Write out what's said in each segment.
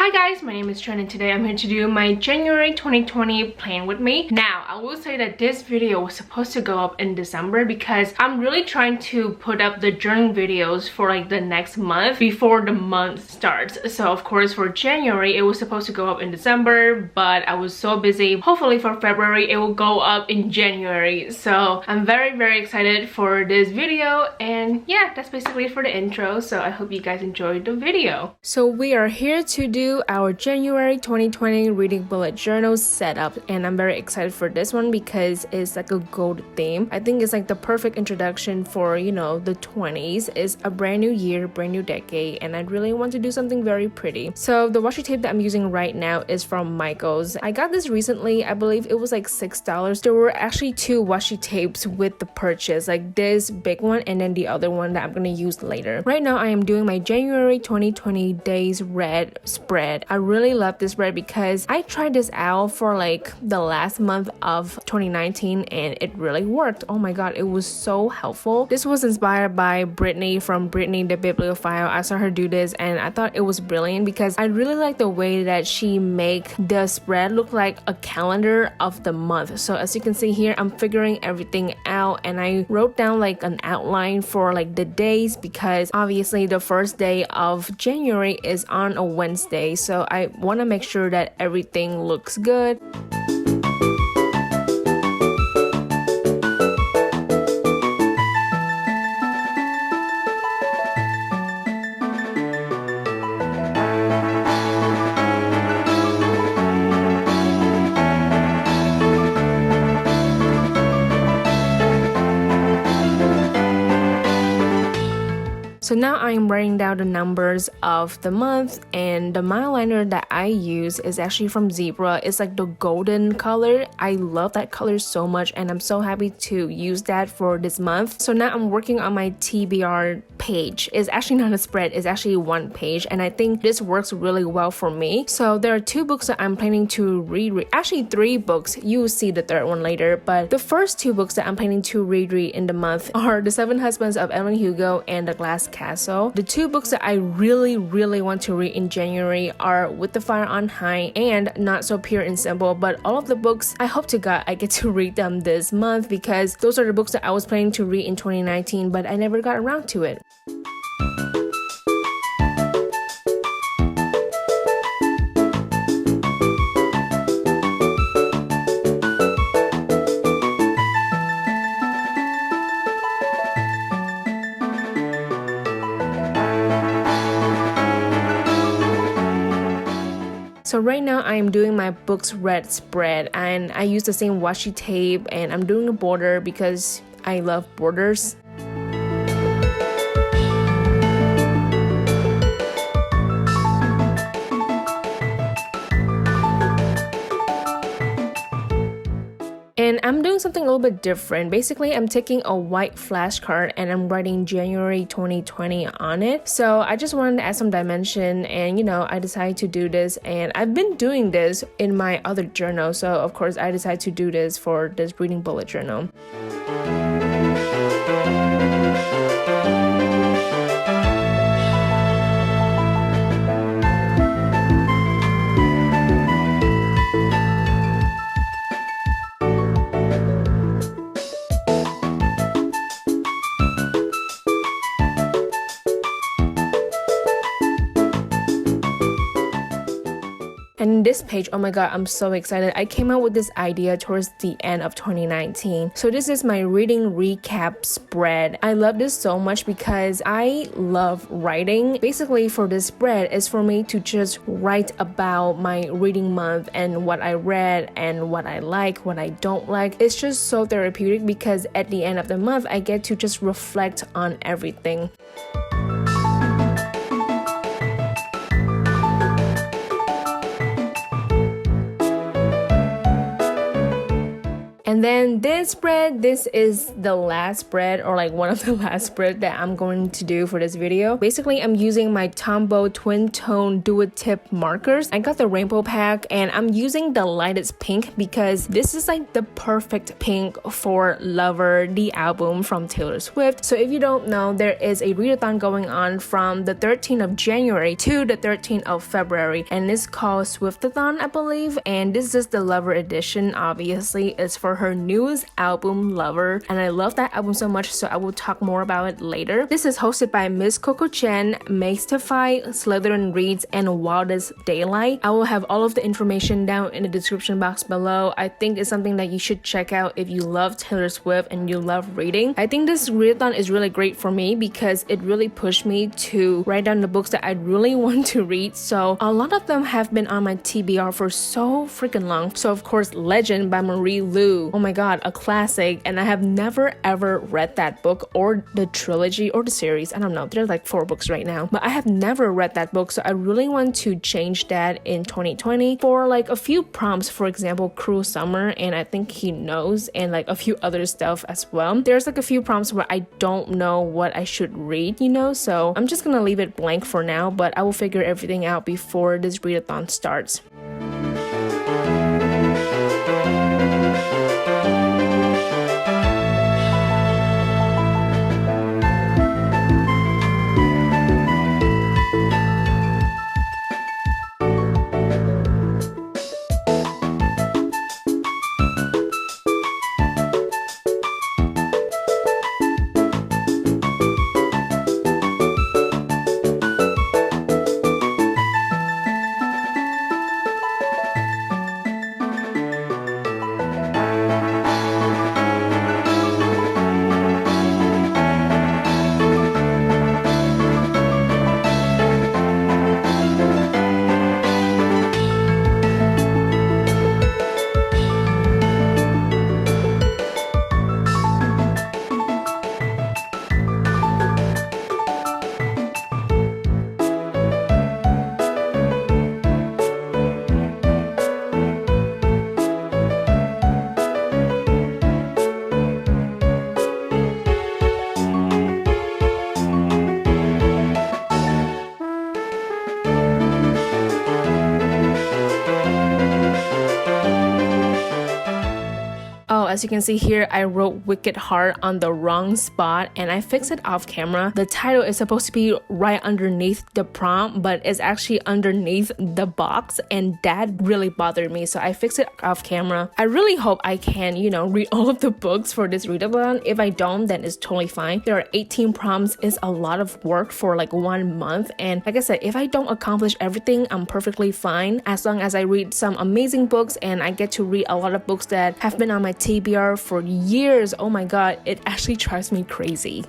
Hi guys, my name is Trinh and today I'm here to do my January 2020 plan with me. Now, I will say that this video was supposed to go up in December because I'm really trying to put up the journaling videos for like the next month before the month starts. So of course for January, it was supposed to go up in December, but I was so busy. Hopefully for February, it will go up in January. So I'm very excited for this video, and yeah, that's basically it for the intro. So I hope you guys enjoyed the video. So we are here to do our January 2020 reading bullet journal setup, and I'm very excited for this one because it's like a gold theme. I think it's like the perfect introduction for, you know, the 20s. It's a brand new year, brand new decade, and I really want to do something very pretty. So the washi tape that I'm using right now is from Michaels. I got this recently. I believe it was like $6. There were actually two washi tapes with the purchase, like this big one and then the other one that I'm gonna use later. Right now I am doing my January 2020 days red spread. I really love this spread because I tried this out for like the last month of 2019 and it really worked. Oh my god, it was so helpful. This was inspired by Brittany from Brittany the Bibliophile. I saw her do this and I thought it was brilliant because I really like the way that she make the spread look like a calendar of the month. So as you can see here, I'm figuring everything out and I wrote down like an outline for like the days because obviously the first day of January is on a Wednesday. So I want to make sure that everything looks good. So now I am writing down the numbers of the month, and the mile liner that I use is actually from Zebra. It's like the golden color. I love that color so much and I'm so happy to use that for this month. So now I'm working on my TBR page. It's actually not a spread, it's actually one page, and I think this works really well for me. So there are two books that I'm planning to read. Actually three books. You will see the third one later, but the first two books that I'm planning to read in the month are The Seven Husbands of Evelyn Hugo and The Glass Castle. The two books that I really want to read in January are With the Fire on High and Not So Pure and Simple, but all of the books, I hope to God I get to read them this month because those are the books that I was planning to read in 2019, but I never got around to it. So right now I am doing my book's red spread and I use the same washi tape and I'm doing a border because I love borders. And I'm doing something a little bit different. Basically, I'm taking a white flashcard and I'm writing January 2020 on it. So I just wanted to add some dimension and, you know, I decided to do this. And I've been doing this in my other journal. So of course, I decided to do this for this reading bullet journal. And this page, oh my god, I'm so excited. I came up with this idea towards the end of 2019. So this is my reading recap spread. I love this so much because I love writing. Basically for this spread is for me to just write about my reading month and what I read and what I like, what I don't like. It's just so therapeutic because at the end of the month, I get to just reflect on everything. And And then this spread, this is the last spread, or like one of the last spread that I'm going to do for this video. Basically, I'm using my Tombow twin tone dual tip markers. I got the rainbow pack and I'm using the lightest pink because this is like the perfect pink for Lover, the album from Taylor Swift. So if you don't know, there is a readathon going on from the 13th of January to the 13th of February, and it's called SWIFTATHON, I believe. And this is the Lover edition. Obviously, it's for her newest album, Lover, and I love that album so much, so I will talk more about it later. This is hosted by Miss Coco Chen, Maestify, Slytherin Reads, and Wildest Daylight. I will have all of the information down in the description box below. I think it's something that you should check out if you love Taylor Swift and you love reading. I think this readathon is really great for me because it really pushed me to write down the books that I really want to read. So a lot of them have been on my TBR for so freaking long. So of course, Legend by Marie Lu. Oh my god, a classic, and I have never ever read that book or the trilogy or the series. I don't know, there's like 4 books right now, but I have never read that book, so I really want to change that in 2020 for like a few prompts. For example, Cruel Summer, and I think He Knows, and like a few other stuff as well. There's like a few prompts where I don't know what I should read, you know, so I'm just gonna leave it blank for now, but I will figure everything out before this readathon starts. As you can see here, I wrote Wicked Heart on the wrong spot and I fixed it off camera. The title is supposed to be right underneath the prompt, but it's actually underneath the box, and that really bothered me, so I fixed it off camera. I really hope I can, you know, read all of the books for this readathon. If I don't, then it's totally fine. There are 18 prompts. It's a lot of work for like 1 month, and like I said, if I don't accomplish everything, I'm perfectly fine as long as I read some amazing books and I get to read a lot of books that have been on my TBR for years. Oh my god, it actually drives me crazy.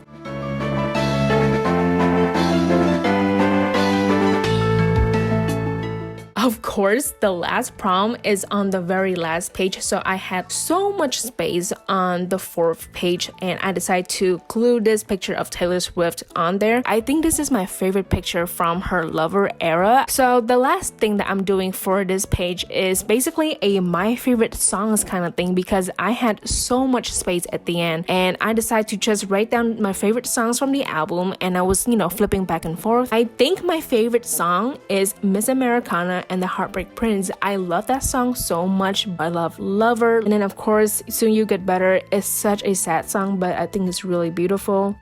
Of course, the last prompt is on the very last page, so I had so much space on the 4th page and I decided to glue this picture of Taylor Swift on there. I think this is my favorite picture from her Lover era. So the last thing that I'm doing for this page is basically a my favorite songs kind of thing, because I had so much space at the end and I decided to just write down my favorite songs from the album, and I was, you know, flipping back and forth. I think my favorite song is Miss Americana and the Heartbreak Prince. I love that song so much. I love Lover, and then of course Soon You Get Better is such a sad song, but I think it's really beautiful.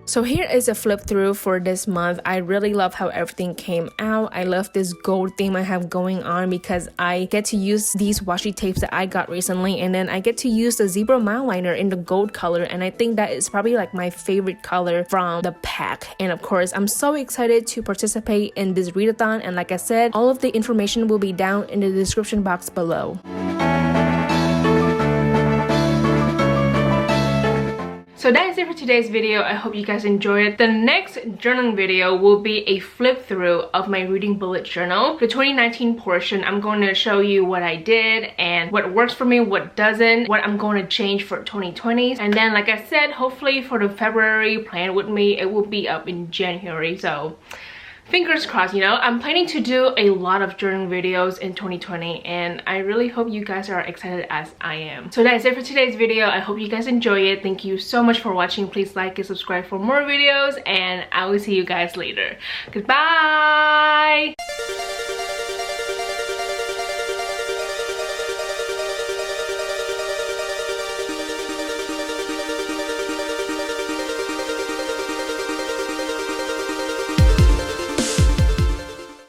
So here is a flip through for this month. I really love how everything came out. I love this gold theme I have going on because I get to use these washi tapes that I got recently, and then I get to use the zebra mount liner in the gold color, and I think that is probably like my favorite color from the pack. And of course, I'm so excited to participate in this readathon, and like I said, all of the information will be down in the description box below. So that is it for today's video. I hope you guys enjoyed it. The next journaling video will be a flip through of my reading bullet journal. The 2019 portion, I'm going to show you what I did and what works for me, what doesn't, what I'm going to change for 2020. And then, like I said, hopefully for the February plan with me, it will be up in January. So fingers crossed, you know. I'm planning to do a lot of journaling videos in 2020 and I really hope you guys are excited as I am. So that's it for today's video. I hope you guys enjoy it. Thank you so much for watching. Please like and subscribe for more videos and I will see you guys later. Goodbye!